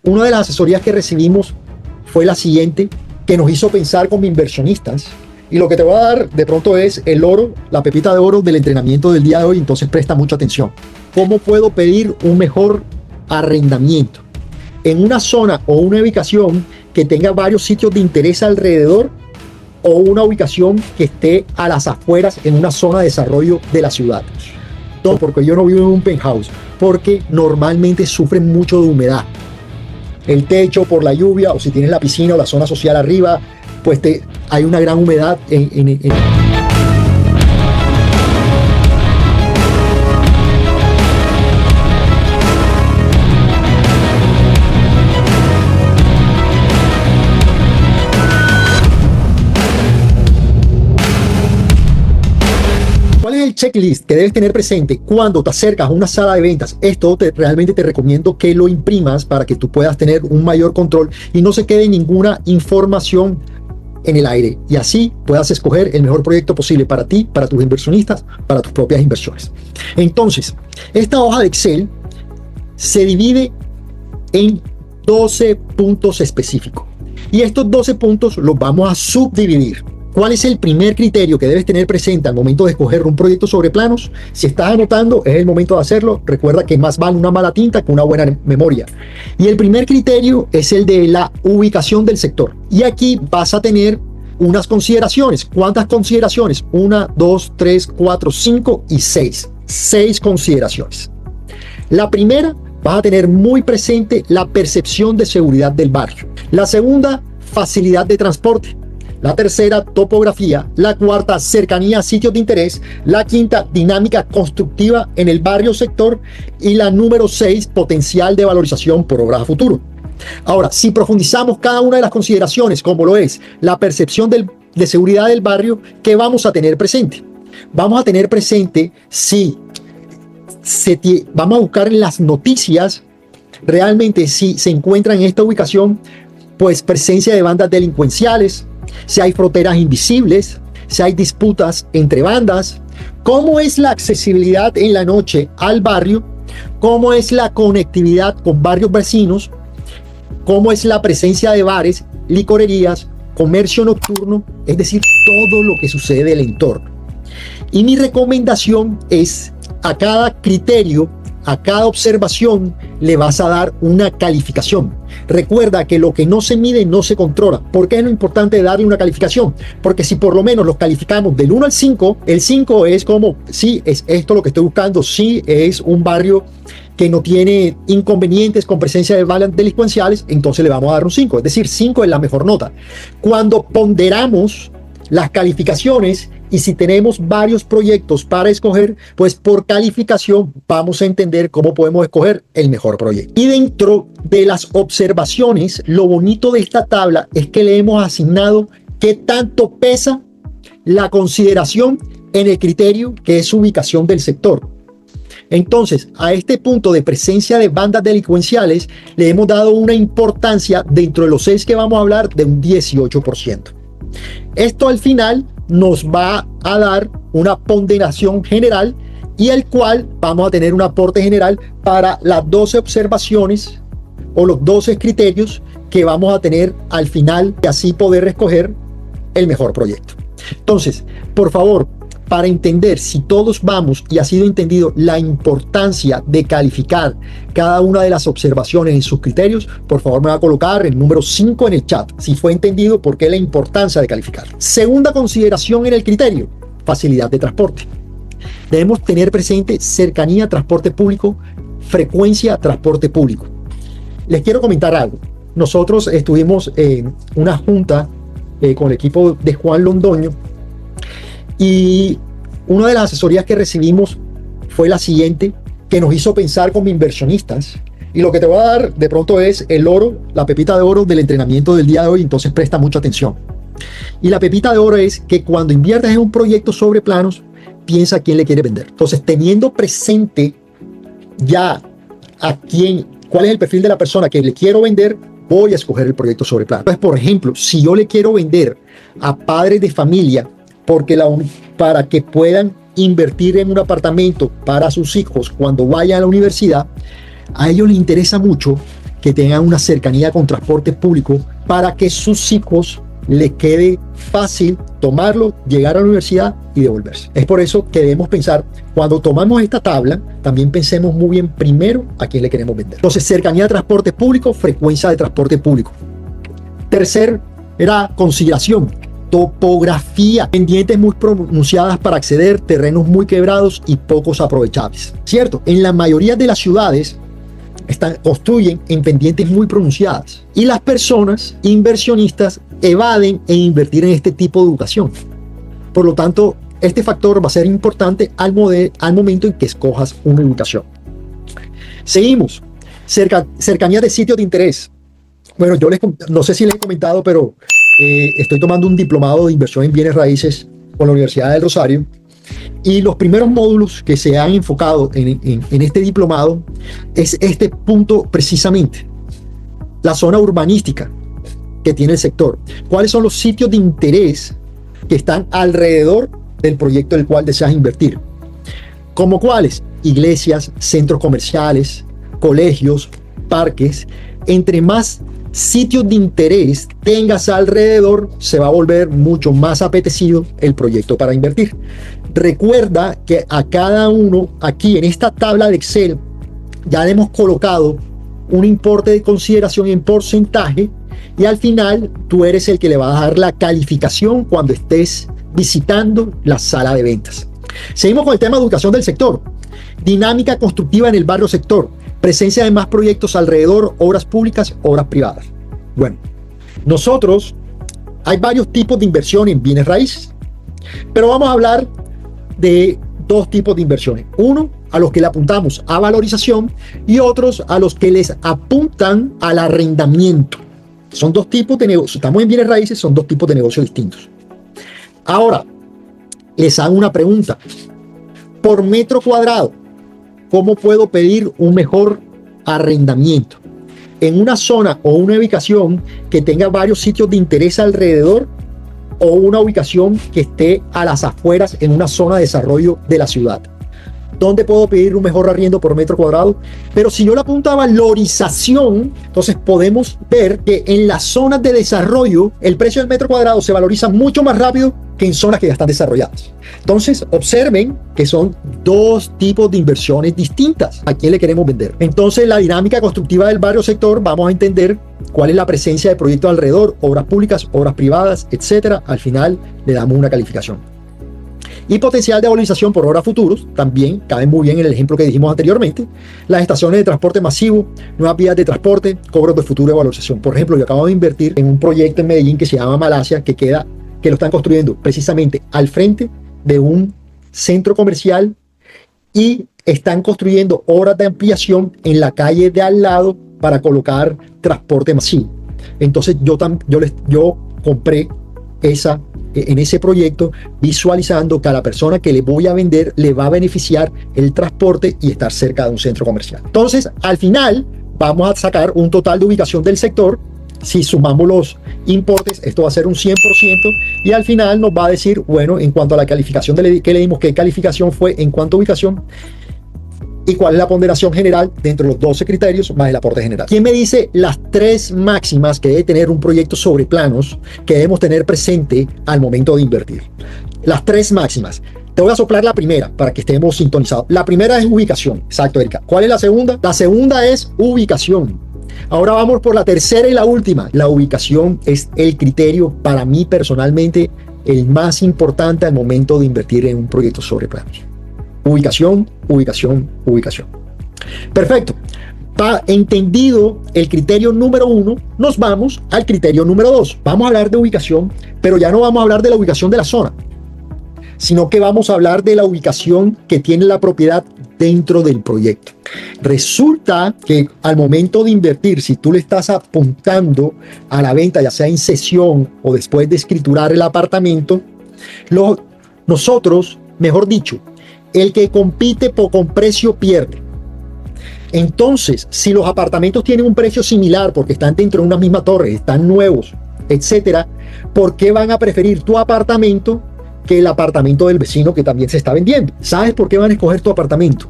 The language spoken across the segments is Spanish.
Una de las asesorías que recibimos fue la siguiente, que nos hizo pensar como inversionistas. Y lo que te voy a dar de pronto es el oro, la pepita de oro del entrenamiento del día de hoy, entonces presta mucha atención. ¿Cómo puedo pedir un mejor arrendamiento en una zona o una ubicación que tenga varios sitios de interés alrededor, o una ubicación que esté a las afueras en una zona de desarrollo de la ciudad? No, porque yo no vivo en un penthouse, porque normalmente sufren mucho de humedad. El techo por la lluvia, o si tienes la piscina o la zona social arriba, pues hay una gran humedad en ¿Cuál es el checklist que debes tener presente cuando te acercas a una sala de ventas? Esto realmente te recomiendo que lo imprimas para que tú puedas tener un mayor control y no se quede ninguna información en el aire, y así puedas escoger el mejor proyecto posible para ti, para tus inversionistas, para tus propias inversiones. Entonces, esta hoja de Excel se divide en 12 puntos específicos, y estos 12 puntos los vamos a subdividir. ¿Cuál es el primer criterio que debes tener presente al momento de escoger un proyecto sobre planos? Si estás anotando, es el momento de hacerlo. Recuerda que más vale una mala tinta que una buena memoria. Y el primer criterio es el de la ubicación del sector. Y aquí vas a tener unas consideraciones. ¿Cuántas consideraciones? 1, 2, 3, 4, 5 y 6. 6 consideraciones. La primera, vas a tener muy presente la percepción de seguridad del barrio. La segunda, facilidad de transporte. La tercera, topografía. La cuarta, cercanía a sitios de interés. La quinta, dinámica constructiva en el barrio sector. Y la número 6, potencial de valorización por obras a futuro. Ahora, si profundizamos cada una de las consideraciones, como lo es la percepción de seguridad del barrio, ¿qué vamos a tener presente? Vamos a tener presente si vamos a buscar en las noticias realmente si se encuentra en esta ubicación, pues presencia de bandas delincuenciales, si hay fronteras invisibles, si hay disputas entre bandas, cómo es la accesibilidad en la noche al barrio, cómo es la conectividad con barrios vecinos, cómo es la presencia de bares, licorerías, comercio nocturno, es decir, todo lo que sucede del entorno. Y mi recomendación es, a cada criterio, a cada observación, le vas a dar una calificación. Recuerda que lo que no se mide no se controla. ¿Por qué es lo importante darle una calificación? Porque si por lo menos los calificamos del 1 al 5, el 5 es como, sí, es esto lo que estoy buscando, sí, es un barrio que no tiene inconvenientes con presencia de bandas delincuenciales, entonces le vamos a dar un 5. Es decir, 5 es la mejor nota. Cuando ponderamos las calificaciones y si tenemos varios proyectos para escoger, pues por calificación vamos a entender cómo podemos escoger el mejor proyecto. Y dentro de las observaciones, lo bonito de esta tabla es que le hemos asignado qué tanto pesa la consideración en el criterio que es su ubicación del sector. Entonces, a este punto de presencia de bandas delincuenciales le hemos dado una importancia dentro de los 6 que vamos a hablar de un 18%. Esto al final nos va a dar una ponderación general y el cual vamos a tener un aporte general para las 12 observaciones o los 12 criterios que vamos a tener al final y así poder escoger el mejor proyecto. Entonces, por favor, para entender si todos vamos y ha sido entendido la importancia de calificar cada una de las observaciones en sus criterios, por favor me va a colocar el número 5 en el chat, si fue entendido por qué la importancia de calificar. Segunda consideración en el criterio, facilidad de transporte. Debemos tener presente cercanía a transporte público, frecuencia a transporte público. Les quiero comentar algo. Nosotros estuvimos en una junta con el equipo de Juan Londoño, y una de las asesorías que recibimos fue la siguiente, que nos hizo pensar como inversionistas. Y lo que te voy a dar de pronto es el oro, la pepita de oro del entrenamiento del día de hoy, entonces presta mucha atención. Y la pepita de oro es que cuando inviertas en un proyecto sobre planos, piensa a quién le quiere vender. Entonces, teniendo presente ya cuál es el perfil de la persona que le quiero vender, voy a escoger el proyecto sobre planos. Entonces, por ejemplo, si yo le quiero vender a padres de familia para que puedan invertir en un apartamento para sus hijos cuando vayan a la universidad, a ellos les interesa mucho que tengan una cercanía con transporte público para que sus hijos les quede fácil tomarlo, llegar a la universidad y devolverse. Es por eso que debemos pensar, cuando tomamos esta tabla, también pensemos muy bien primero a quién le queremos vender. Entonces, cercanía de transporte público, frecuencia de transporte público. Tercer era consideración, topografía, pendientes muy pronunciadas para acceder, terrenos muy quebrados y pocos aprovechables. Cierto, en la mayoría de las ciudades construyen en pendientes muy pronunciadas y las personas inversionistas evaden en invertir en este tipo de educación. Por lo tanto, este factor va a ser importante al momento en que escojas una ubicación. Seguimos. Cercanía de sitios de interés. Bueno, yo no sé si les he comentado, pero estoy tomando un diplomado de inversión en bienes raíces con la Universidad del Rosario. Y los primeros módulos que se han enfocado en este diplomado es este punto precisamente. La zona urbanística que tiene el sector. ¿Cuáles son los sitios de interés que están alrededor del proyecto del cual deseas invertir? ¿Como cuáles? Iglesias, centros comerciales, colegios, parques. Entre más sitios de interés tengas alrededor, se va a volver mucho más apetecido el proyecto para invertir. Recuerda que a cada uno aquí en esta tabla de Excel ya le hemos colocado un importe de consideración en porcentaje y al final tú eres el que le va a dar la calificación cuando estés visitando la sala de ventas. Seguimos con el tema de educación del sector. Dinámica constructiva en el barrio sector. Presencia de más proyectos alrededor, obras públicas, obras privadas. Bueno, nosotros hay varios tipos de inversión en bienes raíces, pero vamos a hablar de dos tipos de inversiones. Uno, a los que le apuntamos a valorización y otros a los que les apuntan al arrendamiento. Son dos tipos de negocios. Estamos en bienes raíces, son dos tipos de negocios distintos. Ahora, les hago una pregunta. Por metro cuadrado, ¿cómo puedo pedir un mejor arrendamiento? En una zona o una ubicación que tenga varios sitios de interés alrededor o una ubicación que esté a las afueras en una zona de desarrollo de la ciudad. ¿Dónde puedo pedir un mejor arriendo por metro cuadrado? Pero si yo le apunto a valorización, entonces podemos ver que en las zonas de desarrollo el precio del metro cuadrado se valoriza mucho más rápido que en zonas que ya están desarrolladas. Entonces observen que son dos tipos de inversiones distintas. ¿A quién le queremos vender? Entonces la dinámica constructiva del barrio sector, vamos a entender cuál es la presencia de proyectos alrededor, obras públicas, obras privadas, etcétera. Al final le damos una calificación. Y potencial de valorización por obras futuros, también cabe muy bien en el ejemplo que dijimos anteriormente. Las estaciones de transporte masivo, nuevas vías de transporte, cobros de futuro de valorización. Por ejemplo, yo acabo de invertir en un proyecto en Medellín que se llama Malasia, que lo están construyendo precisamente al frente de un centro comercial y están construyendo obras de ampliación en la calle de al lado para colocar transporte masivo. Entonces yo compré en ese proyecto, visualizando que a la persona que le voy a vender le va a beneficiar el transporte y estar cerca de un centro comercial. Entonces, al final, vamos a sacar un total de ubicación del sector. Si sumamos los importes, esto va a ser un 100% y al final nos va a decir, bueno, en cuanto a la calificación que le dimos, qué calificación fue en cuanto a ubicación y cuál es la ponderación general dentro de los 12 criterios más el aporte general. ¿Quién me dice las tres máximas que debe tener un proyecto sobre planos que debemos tener presente al momento de invertir? Las tres máximas. Te voy a soplar la primera para que estemos sintonizados. La primera es ubicación. Exacto, Erika. ¿Cuál es la segunda? La segunda es ubicación. Ahora vamos por la tercera y la última. La ubicación es el criterio para mí personalmente el más importante al momento de invertir en un proyecto sobre planos. Ubicación, ubicación, ubicación. Perfecto. Entendido el criterio número 1, nos vamos al criterio número 2. Vamos a hablar de ubicación, pero ya no vamos a hablar de la ubicación de la zona, sino que vamos a hablar de la ubicación que tiene la propiedad dentro del proyecto. Resulta que al momento de invertir, si tú le estás apuntando a la venta, ya sea en cesión o después de escriturar el apartamento, nosotros, mejor dicho, el que compite con precio pierde. Entonces, si los apartamentos tienen un precio similar porque están dentro de una misma torre, están nuevos, etcétera, ¿por qué van a preferir tu apartamento que el apartamento del vecino que también se está vendiendo? ¿Sabes por qué van a escoger tu apartamento?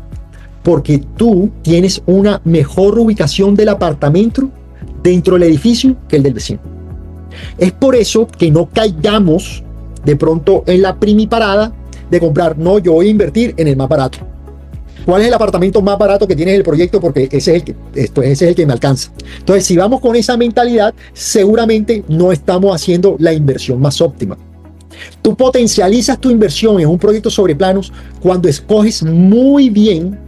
porque tú tienes una mejor ubicación del apartamento dentro del edificio que el del vecino. Es por eso que no caigamos de pronto en la primiparada de comprar, no, yo voy a invertir en el más barato. ¿Cuál es el apartamento más barato que tienes en el proyecto? Porque ese es el que me alcanza. Entonces, si vamos con esa mentalidad, seguramente no estamos haciendo la inversión más óptima. Tú potencializas tu inversión en un proyecto sobre planos cuando escoges muy bien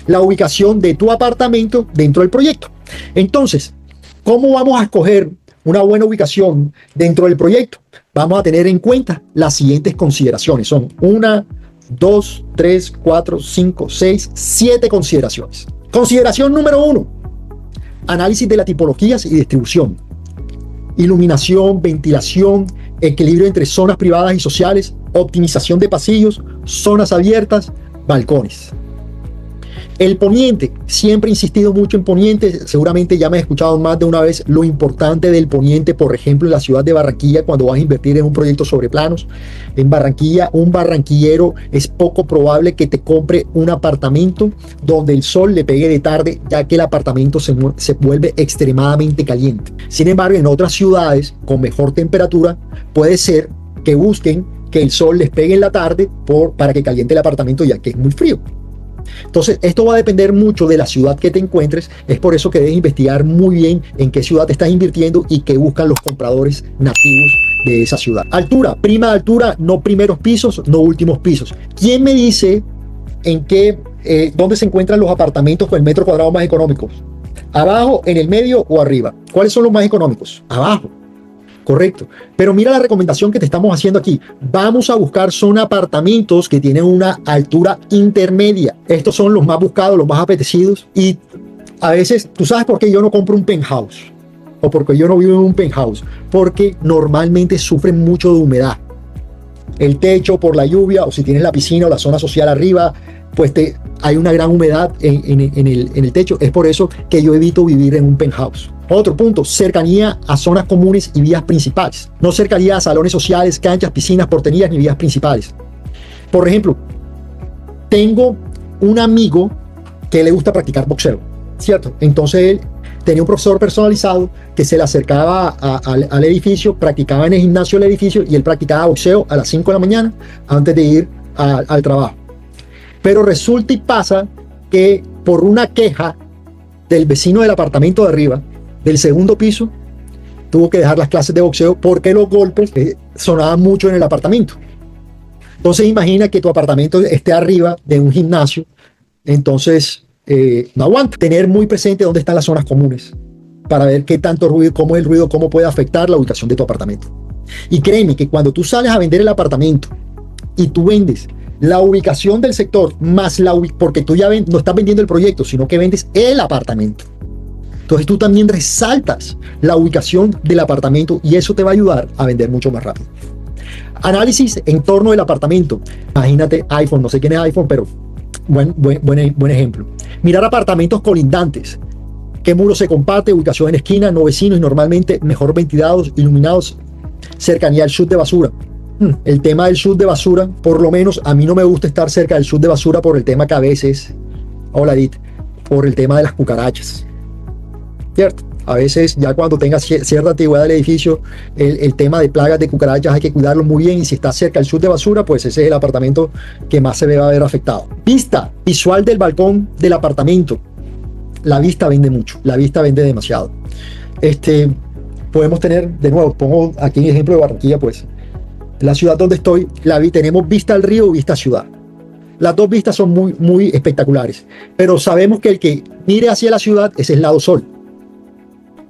la ubicación de tu apartamento dentro del proyecto. Entonces, ¿cómo vamos a escoger una buena ubicación dentro del proyecto? Vamos a tener en cuenta las siguientes consideraciones. Son 1, 2, 3, 4, 5, 6, 7 consideraciones. Consideración número 1. Análisis de las tipologías y distribución. Iluminación, ventilación, equilibrio entre zonas privadas y sociales, optimización de pasillos, zonas abiertas, balcones. El poniente, siempre he insistido mucho en poniente, seguramente ya me he escuchado más de una vez lo importante del poniente, por ejemplo en la ciudad de Barranquilla, cuando vas a invertir en un proyecto sobre planos. En Barranquilla, un barranquillero es poco probable que te compre un apartamento donde el sol le pegue de tarde, ya que el apartamento se vuelve extremadamente caliente. Sin embargo, en otras ciudades con mejor temperatura, puede ser que busquen que el sol les pegue en la tarde para que caliente el apartamento, ya que es muy frío. Entonces, esto va a depender mucho de la ciudad que te encuentres. Es por eso que debes investigar muy bien en qué ciudad te estás invirtiendo y qué buscan los compradores nativos de esa ciudad. Altura, prima de altura, no primeros pisos, no últimos pisos. ¿Quién me dice dónde se encuentran los apartamentos con el metro cuadrado más económicos? ¿Abajo, en el medio o arriba? ¿Cuáles son los más económicos? Abajo. Correcto. Pero mira la recomendación que te estamos haciendo aquí. Vamos a buscar son apartamentos que tienen una altura intermedia. Estos son los más buscados, los más apetecidos. Y a veces, ¿tú sabes por qué yo no compro un penthouse? O porque yo no vivo en un penthouse. Porque normalmente sufren mucho de humedad. El techo por la lluvia, o si tienes la piscina o la zona social arriba, pues hay una gran humedad en el techo. Es por eso que yo evito vivir en un penthouse. Otro punto, cercanía a zonas comunes y vías principales. No cercanía a salones sociales, canchas, piscinas, porterías ni vías principales. Por ejemplo, tengo un amigo que le gusta practicar boxeo, ¿cierto? Entonces él tenía un profesor personalizado que se le acercaba al edificio, practicaba en el gimnasio del edificio y él practicaba boxeo a las 5 de la mañana antes de ir al trabajo. Pero resulta y pasa que por una queja del vecino del apartamento de arriba, del segundo piso, tuvo que dejar las clases de boxeo porque los golpes sonaban mucho en el apartamento. Entonces imagina que tu apartamento esté arriba de un gimnasio, entonces no aguanta. Tener muy presente dónde están las zonas comunes para ver qué tanto ruido, cómo es el ruido, cómo puede afectar la ubicación de tu apartamento. Y créeme que cuando tú sales a vender el apartamento y tú vendes la ubicación del sector más porque tú ya no estás vendiendo el proyecto, sino que vendes el apartamento. Entonces tú también resaltas la ubicación del apartamento y eso te va a ayudar a vender mucho más rápido. Análisis en torno del apartamento. Imagínate iPhone, no sé quién es iPhone, pero buen ejemplo. Mirar apartamentos colindantes. ¿Qué muro se comparte? Ubicación en esquina, no vecinos y normalmente mejor ventilados, iluminados. Cercanía al chute de basura. El tema del chute de basura, por lo menos a mí no me gusta estar cerca del chute de basura por el tema que a veces, hola Edith, por el tema de las cucarachas. ¿Cierto? A veces ya cuando tengas cierta antigüedad del edificio, el tema de plagas de cucarachas hay que cuidarlo muy bien y si está cerca del chute de basura, pues ese es el apartamento que más se va a ver afectado. Vista visual del balcón del apartamento. La vista vende mucho, la vista vende demasiado. Podemos tener, de nuevo, pongo aquí el ejemplo de Barranquilla, pues. La ciudad donde estoy, tenemos vista al río, vista a ciudad. Las dos vistas son muy espectaculares, pero sabemos que el que mire hacia la ciudad es el lado sol.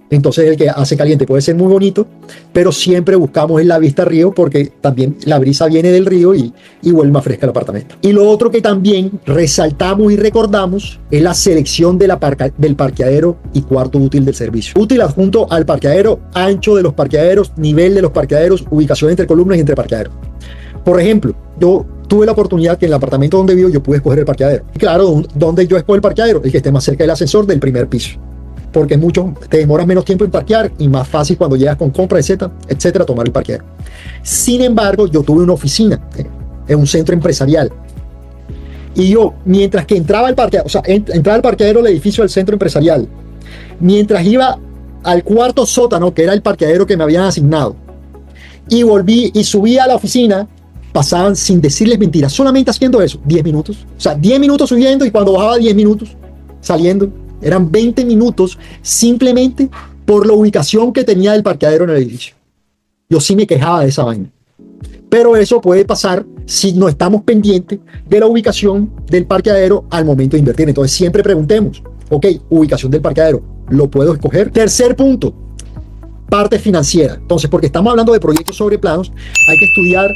Entonces el que hace caliente puede ser muy bonito, pero siempre buscamos en la vista al río porque también la brisa viene del río y vuelve más fresca el apartamento. Y lo otro que también resaltamos y recordamos es la selección del parqueadero y cuarto útil del servicio. Útil adjunto al parqueadero, ancho de los parqueaderos, nivel de los parqueaderos, ubicación entre columnas y entre parqueaderos. Por ejemplo, yo tuve la oportunidad que en el apartamento donde vivo yo pude escoger el parqueadero. Y claro, ¿dónde yo escojo el parqueadero? El que esté más cerca del ascensor del primer piso. Porque te demoras menos tiempo en parquear y más fácil cuando llegas con compra, etcétera, tomar el parqueadero. Sin embargo, yo tuve una oficina en un centro empresarial Y yo, mientras que entraba al parqueadero, o sea, entraba al parqueadero del edificio del centro empresarial, mientras iba al cuarto sótano, que era el parqueadero que me habían asignado, y volví y subí a la oficina, pasaban, sin decirles mentiras, solamente haciendo eso, 10 minutos. O sea, 10 minutos subiendo, y cuando bajaba 10 minutos saliendo. Eran 20 minutos simplemente por la ubicación que tenía el parqueadero en el edificio. Yo sí me quejaba de esa vaina. Pero eso puede pasar si no estamos pendientes de la ubicación del parqueadero al momento de invertir. Entonces siempre preguntemos, ok, ubicación del parqueadero, ¿lo puedo escoger? Tercer punto, parte financiera. Entonces, porque estamos hablando de proyectos sobre planos, hay que estudiar.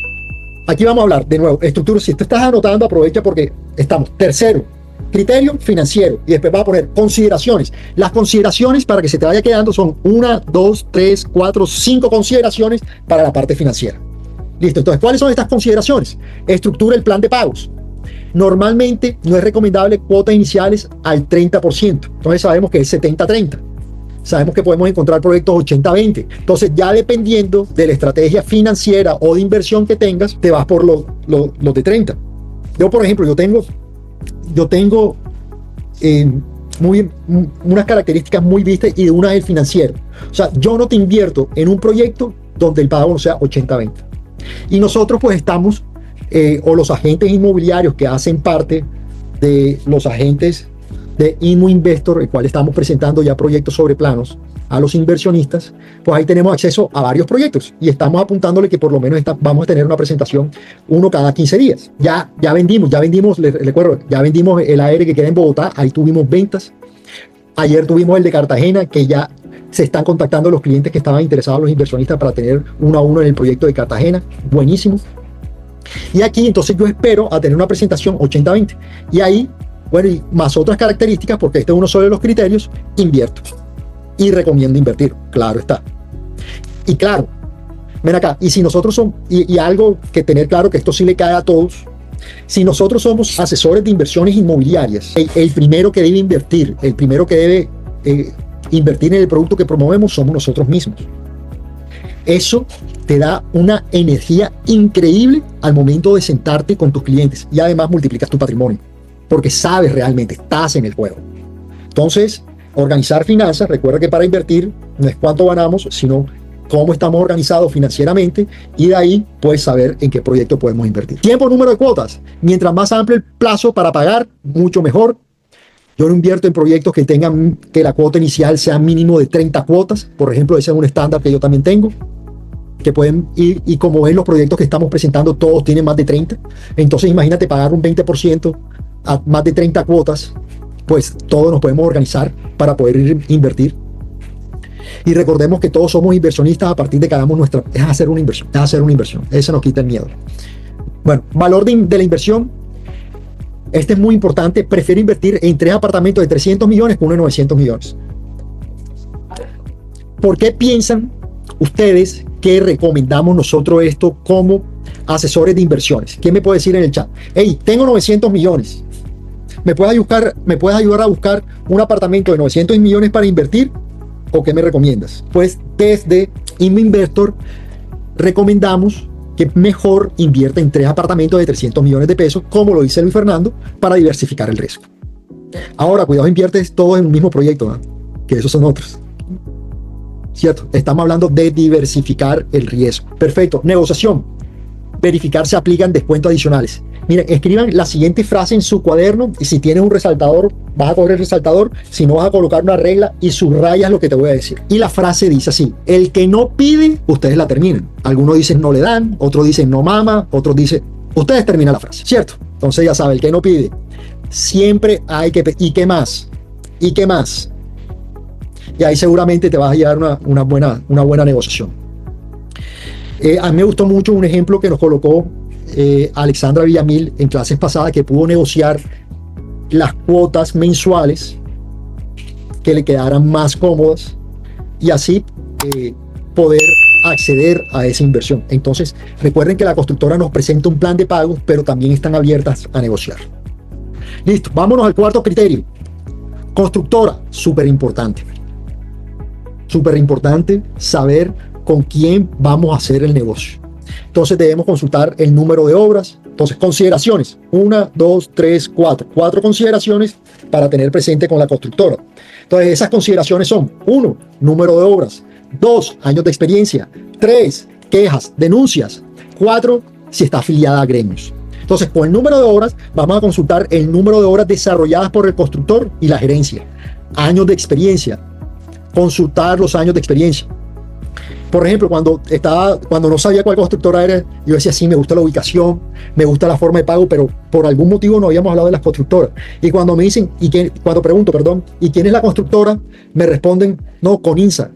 Aquí vamos a hablar de nuevo, estructura. Si te estás anotando, aprovecha porque estamos. Tercero, criterio financiero. Y después vas a poner consideraciones. Las consideraciones, para que se te vaya quedando, son 1, 2, 3, 4, 5 consideraciones para la parte financiera. Listo. Entonces, ¿cuáles son estas consideraciones? Estructura el plan de pagos. Normalmente no es recomendable cuotas iniciales al 30%. Entonces sabemos que es 70-30. Sabemos que podemos encontrar proyectos 80-20. Entonces, ya dependiendo de la estrategia financiera o de inversión que tengas, te vas por los de 30. Yo, por ejemplo, yo tengo unas características muy vistas, y de una es el financiero. O sea, yo no te invierto en un proyecto donde el pago no sea 80-20. Y nosotros pues estamos, o los agentes inmobiliarios que hacen parte de los agentes de Inmo Investor, el cual estamos presentando ya proyectos sobre planos a los inversionistas, pues ahí tenemos acceso a varios proyectos y estamos apuntándole que por lo menos vamos a tener una presentación uno cada 15 días. Ya vendimos, les recuerdo, ya vendimos el AR que queda en Bogotá, ahí tuvimos ventas. Ayer tuvimos el de Cartagena, que ya se están contactando los clientes que estaban interesados, los inversionistas, para tener 1 a 1 en el proyecto de Cartagena. Buenísimo. Y aquí entonces yo espero a tener una presentación 80-20. Y ahí, bueno, y más otras características, porque este es uno solo de los criterios, invierto. Y recomiendo invertir, claro está. Y claro, ven acá, y si nosotros somos, y algo que tener claro, que esto sí le cae a todos, si nosotros somos asesores de inversiones inmobiliarias, el primero que debe invertir, el primero que debe invertir en el producto que promovemos somos nosotros mismos. Eso te da una energía increíble al momento de sentarte con tus clientes, y además multiplicas tu patrimonio, porque sabes realmente, estás en el juego. Entonces, organizar finanzas, recuerda que para invertir no es cuánto ganamos, sino cómo estamos organizados financieramente, y de ahí puedes saber en qué proyecto podemos invertir. Tiempo, número de cuotas. Mientras más amplio el plazo para pagar, mucho mejor. Yo no invierto en proyectos que tengan que la cuota inicial sea mínimo de 30 cuotas. Por ejemplo, ese es un estándar que yo también tengo, que pueden ir, y como ven los proyectos que estamos presentando, todos tienen más de 30. Entonces imagínate pagar un 20% a más de 30 cuotas, pues todos nos podemos organizar para poder invertir. Y recordemos que todos somos inversionistas a partir de que hagamos nuestra... Es hacer una inversión. Eso nos quita el miedo. Bueno, valor de la inversión. Este es muy importante. Prefiero invertir en 3 apartamentos de 300 millones que uno de 900 millones. ¿Por qué piensan ustedes que recomendamos nosotros esto como asesores de inversiones? ¿Quién me puede decir en el chat? Hey, tengo 900 millones. ¿Me puedes ayudar a buscar un apartamento de 900 millones para invertir? ¿O qué me recomiendas? Pues desde Inmo Investor recomendamos que mejor invierta en 3 apartamentos de 300 millones de pesos, como lo dice Luis Fernando, para diversificar el riesgo. Ahora, cuidado, inviertes todos en un mismo proyecto, ¿no? Que esos son otros. ¿Cierto? Estamos hablando de diversificar el riesgo. Perfecto. Negociación. Verificar si aplican descuentos adicionales. Miren, escriban la siguiente frase en su cuaderno, y si tienes un resaltador, vas a coger el resaltador, si no vas a colocar una regla y subrayas lo que te voy a decir. Y la frase dice así: el que no pide, ustedes la terminan. Algunos dicen no le dan, otros dicen no mama, otros dicen, ustedes terminan la frase, ¿cierto? Entonces ya saben, el que no pide, siempre hay que pedir. ¿Y qué más? ¿Y qué más? Y ahí seguramente te vas a llevar una buena negociación. A mí me gustó mucho un ejemplo que nos colocó Alexandra Villamil en clases pasadas, que pudo negociar las cuotas mensuales que le quedaran más cómodas y así poder acceder a esa inversión. Entonces recuerden que la constructora nos presenta un plan de pagos, pero también están abiertas a negociar. Listo, vámonos al cuarto criterio. Constructora, súper importante saber con quién vamos a hacer el negocio. Entonces debemos consultar el número de obras, Entonces, consideraciones. 1, 2, 3, 4. 4 consideraciones para tener presente con la constructora. Entonces, esas consideraciones son: 1, número de obras; 2, años de experiencia; 3, quejas, denuncias; 4, si está afiliada a gremios. Entonces, con el número de obras, vamos a consultar el número de obras desarrolladas por el constructor y la gerencia. Años de experiencia. Consultar los años de experiencia. Por ejemplo, cuando no sabía cuál constructora era, yo decía: sí, me gusta la ubicación, me gusta la forma de pago, pero por algún motivo no habíamos hablado de las constructoras. Y cuando me dicen, cuando pregunto, ¿y quién es la constructora? Me responden: no, Coninsa.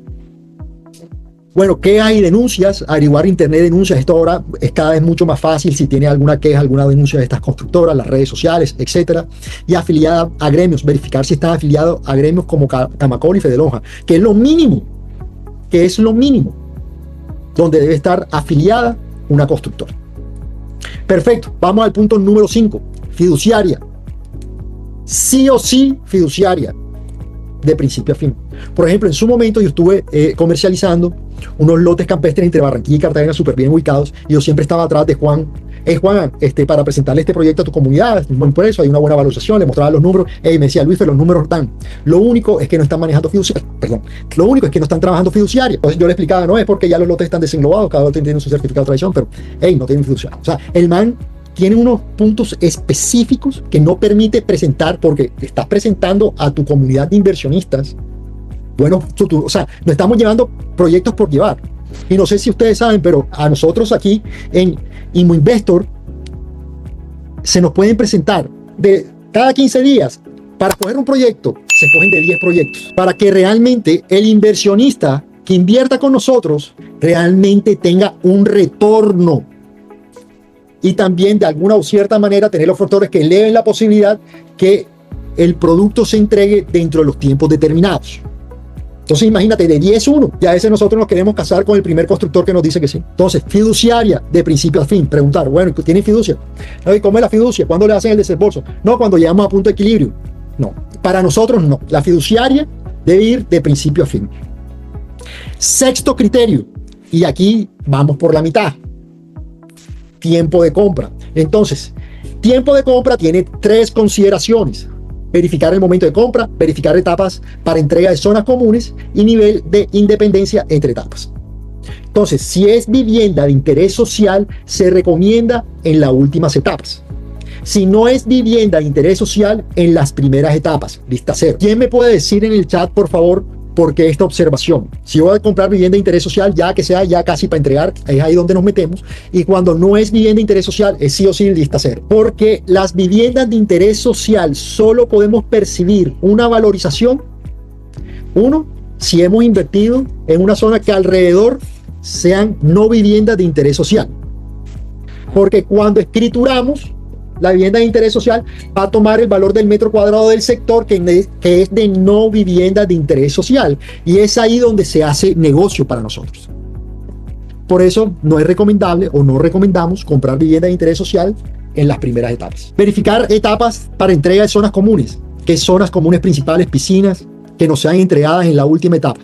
Bueno, quejas y denuncias, averiguar internet denuncias. Esto ahora es cada vez mucho más fácil si tiene alguna queja, alguna denuncia de estas constructoras, las redes sociales, etcétera. Y afiliada a gremios, verificar si están afiliados a gremios como Camacol y Fedelonja, que es lo mínimo, donde debe estar afiliada una constructora. Perfecto, vamos al punto número 5, fiduciaria. Sí o sí, fiduciaria, de principio a fin. Por ejemplo, en su momento yo estuve comercializando unos lotes campestres entre Barranquilla y Cartagena súper bien ubicados, y yo siempre estaba atrás de Juan. Juan, para presentarle este proyecto a tu comunidad, es un buen precio, hay una buena valoración, le mostraba los números, me decía: Luis, los números dan. Lo único es que no están manejando fiduciaria, lo único es que no están trabajando fiduciaria. Entonces yo le explicaba: no, es porque ya los lotes están desenglobados, cada lote tiene su certificado de tradición, pero no tienen fiduciaria. O sea, el man tiene unos puntos específicos que no permite presentar, porque estás presentando a tu comunidad de inversionistas. Bueno, o sea, no estamos llevando proyectos por llevar. Y no sé si ustedes saben, pero a nosotros aquí en InmoInvestor se nos pueden presentar de cada 15 días. Para escoger un proyecto, se escogen de 10 proyectos, para que realmente el inversionista que invierta con nosotros realmente tenga un retorno. Y también, de alguna o cierta manera, tener los factores que eleven la posibilidad que el producto se entregue dentro de los tiempos determinados. Entonces, imagínate, de 10-1, ya a veces nosotros nos queremos casar con el primer constructor que nos dice que sí. Entonces, fiduciaria, de principio a fin. Preguntar: bueno, ¿tiene fiducia? ¿Cómo es la fiducia? ¿Cuándo le hacen el desembolso? No, cuando llegamos a punto de equilibrio. No, para nosotros no. La fiduciaria debe ir de principio a fin. Sexto criterio, y aquí vamos por la mitad: tiempo de compra. Entonces, tiempo de compra tiene 3 consideraciones: verificar el momento de compra, verificar etapas para entrega de zonas comunes y nivel de independencia entre etapas. Entonces, si es vivienda de interés social, se recomienda en las últimas etapas. Si no es vivienda de interés social, en las primeras etapas, lista 0. ¿Quién me puede decir en el chat, por favor, por qué esta observación? Si voy a comprar vivienda de interés social, ya que sea ya casi para entregar, es ahí donde nos metemos. Y cuando no es vivienda de interés social, es sí o sí lista 0. Porque las viviendas de interés social solo podemos percibir una valorización, si hemos invertido en una zona que alrededor sean no viviendas de interés social. Porque cuando escrituramos, la vivienda de interés social va a tomar el valor del metro cuadrado del sector que es de no vivienda de interés social, y es ahí donde se hace negocio para nosotros. Por eso no es recomendable, o no recomendamos, comprar vivienda de interés social en las primeras etapas. Verificar etapas para entrega de zonas comunes, que zonas comunes principales, piscinas, que no sean entregadas en la última etapa.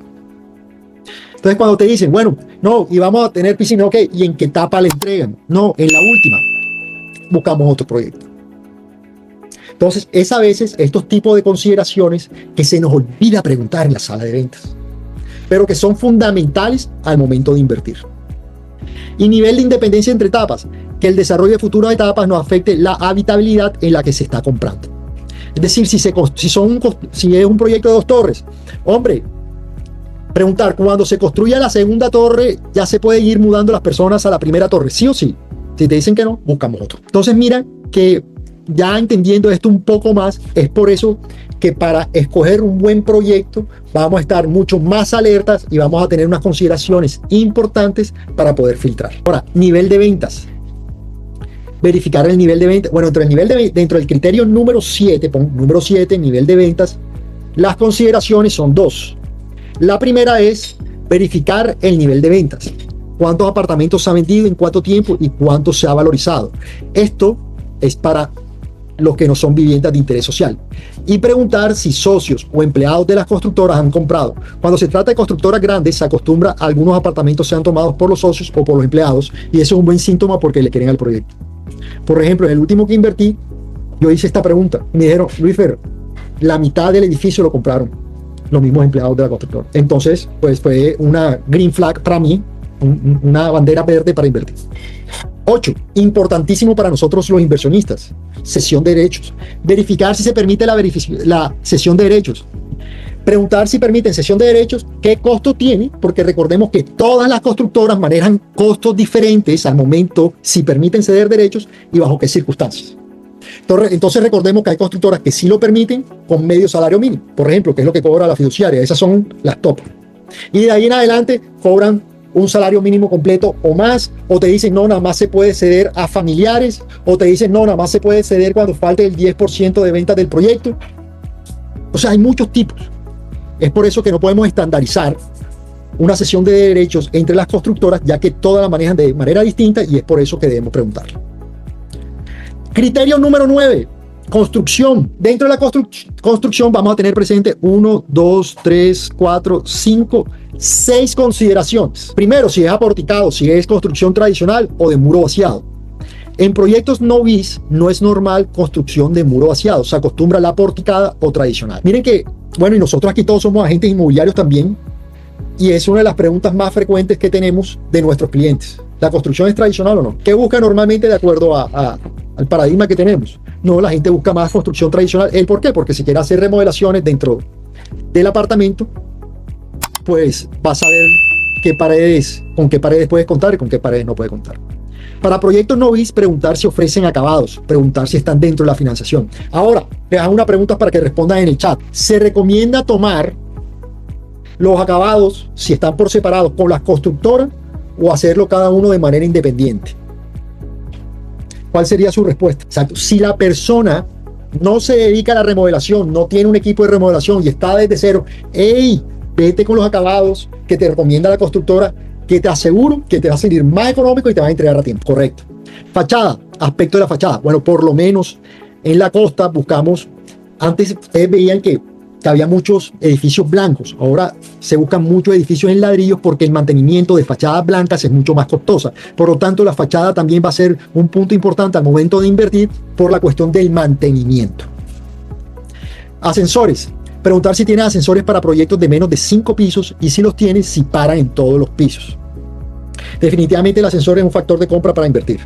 Entonces, cuando te dicen: bueno, no, y vamos a tener piscina, ok, ¿y en qué etapa le entregan? No, en la última. Buscamos otro proyecto. Entonces, es a veces estos tipos de consideraciones que se nos olvida preguntar en la sala de ventas, pero que son fundamentales al momento de invertir. Y nivel de independencia entre etapas, que el desarrollo de futuras etapas no afecte la habitabilidad en la que se está comprando. Es decir, si es un proyecto de 2 torres, hombre, preguntar: cuando se construya la segunda torre, ¿ya se pueden ir mudando las personas a la primera torre? ¿Sí o sí? Si te dicen que no, buscamos otro. Entonces, mira que ya entendiendo esto un poco más, es por eso que para escoger un buen proyecto vamos a estar mucho más alertas y vamos a tener unas consideraciones importantes para poder filtrar. Ahora, nivel de ventas. Verificar el nivel de ventas. Bueno, dentro del criterio número 7, nivel de ventas, las consideraciones son 2. La primera es verificar el nivel de ventas. ¿Cuántos apartamentos se han vendido, en cuánto tiempo y cuánto se ha valorizado? Esto es para los que no son viviendas de interés social. Y preguntar si socios o empleados de las constructoras han comprado. Cuando se trata de constructoras grandes, se acostumbra a algunos apartamentos sean tomados por los socios o por los empleados, y eso es un buen síntoma porque le quieren al proyecto. Por ejemplo, en el último que invertí, yo hice esta pregunta. Me dijeron, Luis Fer, la mitad del edificio lo compraron los mismos empleados de la constructora. Entonces, pues fue una green flag para mí, una bandera verde para invertir. 8. Importantísimo para nosotros los inversionistas. Cesión de derechos. Verificar si se permite la cesión de derechos. Preguntar si permiten cesión de derechos, qué costo tiene, porque recordemos que todas las constructoras manejan costos diferentes al momento si permiten ceder derechos y bajo qué circunstancias. Entonces recordemos que hay constructoras que sí lo permiten con medio salario mínimo, por ejemplo, que es lo que cobra la fiduciaria. Esas son las top. Y de ahí en adelante cobran un salario mínimo completo o más, o te dicen no, nada más se puede ceder a familiares, o te dicen no, nada más se puede ceder cuando falte el 10% de ventas del proyecto. O sea, hay muchos tipos. Es por eso que no podemos estandarizar una cesión de derechos entre las constructoras, ya que todas la manejan de manera distinta, y es por eso que debemos preguntarle. Criterio número 9. Construcción. Dentro de la construcción vamos a tener presente 1, 2, 3, 4, 5, 6 consideraciones. Primero, si es aporticado, si es construcción tradicional o de muro vaciado. En proyectos no BIS no es normal construcción de muro vaciado, se acostumbra a la aporticada o tradicional. Miren que, bueno, y nosotros aquí todos somos agentes inmobiliarios también, y es una de las preguntas más frecuentes que tenemos de nuestros clientes. ¿La construcción es tradicional o no? ¿Qué busca normalmente de acuerdo al paradigma que tenemos? No, la gente busca más construcción tradicional. ¿El por qué? Porque si quiere hacer remodelaciones dentro del apartamento, pues vas a ver con qué paredes puedes contar y con qué paredes no puedes contar. Para proyectos no BIS, preguntar si ofrecen acabados, preguntar si están dentro de la financiación. Ahora, les hago una pregunta para que respondan en el chat. ¿Se recomienda tomar los acabados, si están por separado, con las constructoras o hacerlo cada uno de manera independiente? ¿Cuál sería su respuesta? Exacto. Si la persona no se dedica a la remodelación, no tiene un equipo de remodelación y está desde cero, ¡ey! Vete con los acabados que te recomienda la constructora, que te aseguro que te va a salir más económico y te va a entregar a tiempo. Correcto. Fachada, aspecto de la fachada. Bueno, por lo menos en la costa buscamos, antes ustedes veían que había muchos edificios blancos, ahora se buscan muchos edificios en ladrillos porque el mantenimiento de fachadas blancas es mucho más costosa. Por lo tanto, la fachada también va a ser un punto importante al momento de invertir por la cuestión del mantenimiento. Ascensores. Preguntar si tiene ascensores para proyectos de menos de 5 pisos y si los tiene, si paran en todos los pisos. Definitivamente el ascensor es un factor de compra para invertir.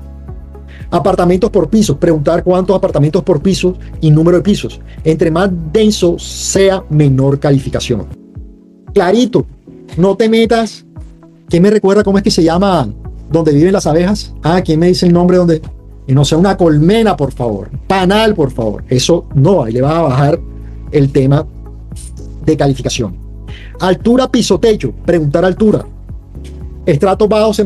Apartamentos por piso. Preguntar cuántos apartamentos por piso y número de pisos. Entre más denso sea, menor calificación. Clarito. No te metas. ¿Quién me recuerda cómo es que se llama donde viven las abejas? ¿Quién me dice el nombre donde? Y no sea una colmena, por favor. Panal, por favor. Eso no, ahí le va a bajar el tema de calificación. Altura, piso, techo. Preguntar altura. Estratos bajos se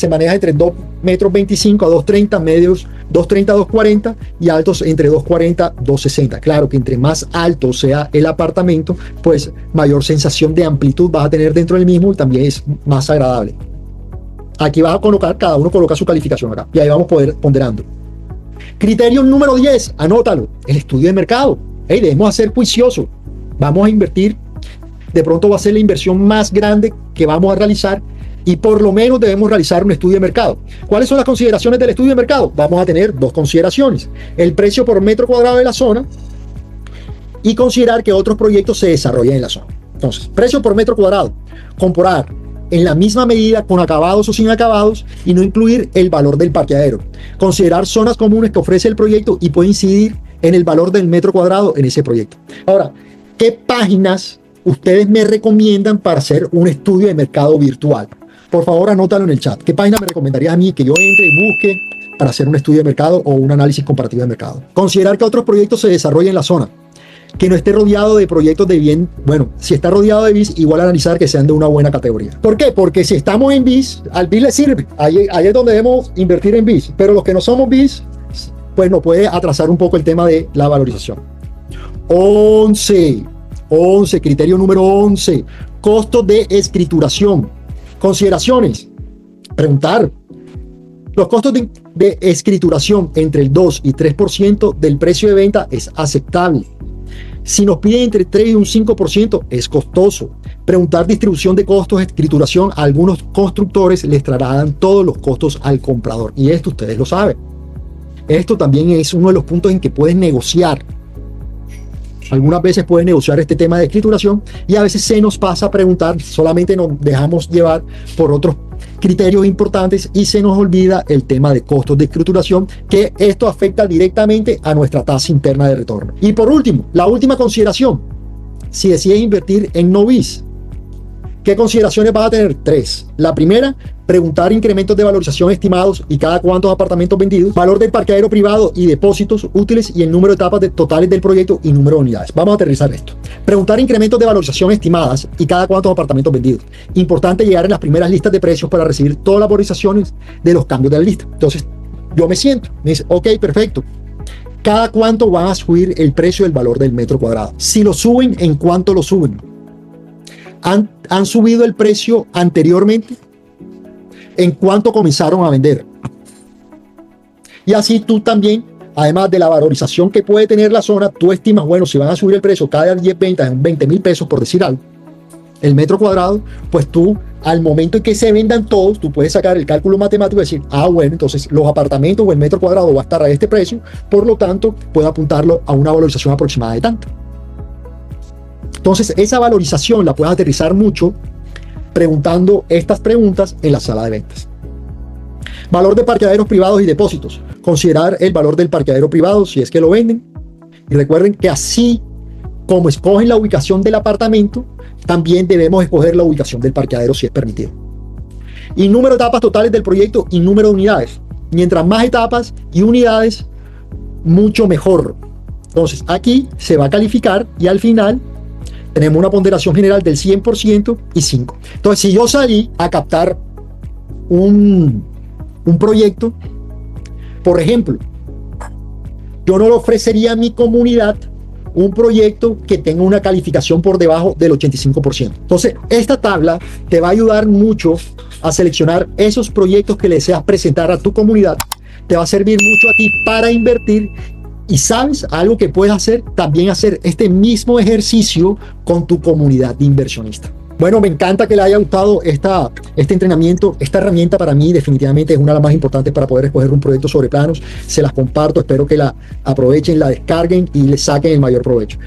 maneja entre 2,25 metros a 2,30, medios 2,30 a 2,40 y altos entre 2,40 a 2,60. Claro que entre más alto sea el apartamento, pues mayor sensación de amplitud vas a tener dentro del mismo y también es más agradable. Aquí vas a colocar, cada uno coloca su calificación acá y ahí vamos a poder ponderando. Criterio número 10, anótalo, el estudio de mercado. Debemos ser juiciosos. Vamos a invertir, de pronto va a ser la inversión más grande que vamos a realizar y por lo menos debemos realizar un estudio de mercado. ¿Cuáles son las consideraciones del estudio de mercado? Vamos a tener dos consideraciones: el precio por metro cuadrado de la zona y considerar que otros proyectos se desarrollen en la zona. Entonces, precio por metro cuadrado, comparar en la misma medida con acabados o sin acabados y no incluir el valor del parqueadero. Considerar zonas comunes que ofrece el proyecto y puede incidir en el valor del metro cuadrado en ese proyecto. Ahora, ¿qué páginas ustedes me recomiendan para hacer un estudio de mercado virtual? Por favor, anótalo en el chat. ¿Qué página me recomendarías a mí que yo entre y busque para hacer un estudio de mercado o un análisis comparativo de mercado? Considerar que otros proyectos se desarrollen en la zona, que no esté rodeado de proyectos de bien. Bueno, si está rodeado de BIS, igual analizar que sean de una buena categoría. ¿Por qué? Porque si estamos en BIS, al BIS le sirve. Ahí es donde debemos invertir en BIS. Pero los que no somos BIS, pues nos puede atrasar un poco el tema de la valorización. 11, criterio número 11, costos de escrituración. Consideraciones. Preguntar. Los costos de escrituración entre el 2 y 3% del precio de venta es aceptable. Si nos piden entre 3 y un 5% es costoso. Preguntar distribución de costos de escrituración. A algunos constructores les trasladan todos los costos al comprador. Y esto ustedes lo saben. Esto también es uno de los puntos en que puedes negociar. Algunas veces puedes negociar este tema de escrituración y a veces se nos pasa a preguntar, solamente nos dejamos llevar por otros criterios importantes y se nos olvida el tema de costos de escrituración, que esto afecta directamente a nuestra tasa interna de retorno. Y por último, la última consideración, si decides invertir en novice, ¿qué consideraciones vas a tener? 3. La primera, preguntar incrementos de valorización estimados y cada cuántos apartamentos vendidos, valor del parqueadero privado y depósitos útiles y el número de etapas totales del proyecto y número de unidades. Vamos a aterrizar esto. Preguntar incrementos de valorización estimadas y cada cuántos apartamentos vendidos. Importante llegar en las primeras listas de precios para recibir todas las valorizaciones de los cambios de la lista. Entonces, yo me siento, me dice, ok, perfecto. ¿Cada cuánto van a subir el precio del valor del metro cuadrado? Si lo suben, ¿en cuánto lo suben? ¿Han subido el precio anteriormente? ¿En cuánto comenzaron a vender? Y así tú también, además de la valorización que puede tener la zona, tú estimas, bueno, si van a subir el precio cada 10 ventas en 20,000 pesos, por decir algo, el metro cuadrado, pues tú, al momento en que se vendan todos, tú puedes sacar el cálculo matemático y decir, bueno, entonces los apartamentos o el metro cuadrado va a estar a este precio, por lo tanto, puedo apuntarlo a una valorización aproximada de tanto. Entonces, esa valorización la puedes aterrizar mucho preguntando estas preguntas en la sala de ventas. Valor de parqueaderos privados y depósitos. Considerar el valor del parqueadero privado si es que lo venden. Y recuerden que así como escogen la ubicación del apartamento, también debemos escoger la ubicación del parqueadero si es permitido. Y número de etapas totales del proyecto y número de unidades. Mientras más etapas y unidades, mucho mejor. Entonces, aquí se va a calificar y al final tenemos una ponderación general del 100% y 5. Entonces, si yo salí a captar un proyecto, por ejemplo, yo no le ofrecería a mi comunidad un proyecto que tenga una calificación por debajo del 85%. Entonces, esta tabla te va a ayudar mucho a seleccionar esos proyectos que le deseas presentar a tu comunidad. Te va a servir mucho a ti para invertir. Y sabes, algo que puedes hacer, también hacer este mismo ejercicio con tu comunidad de inversionistas. Bueno, me encanta que le haya gustado este entrenamiento. Esta herramienta para mí definitivamente es una de las más importantes para poder escoger un proyecto sobre planos. Se las comparto, espero que la aprovechen, la descarguen y le saquen el mayor provecho.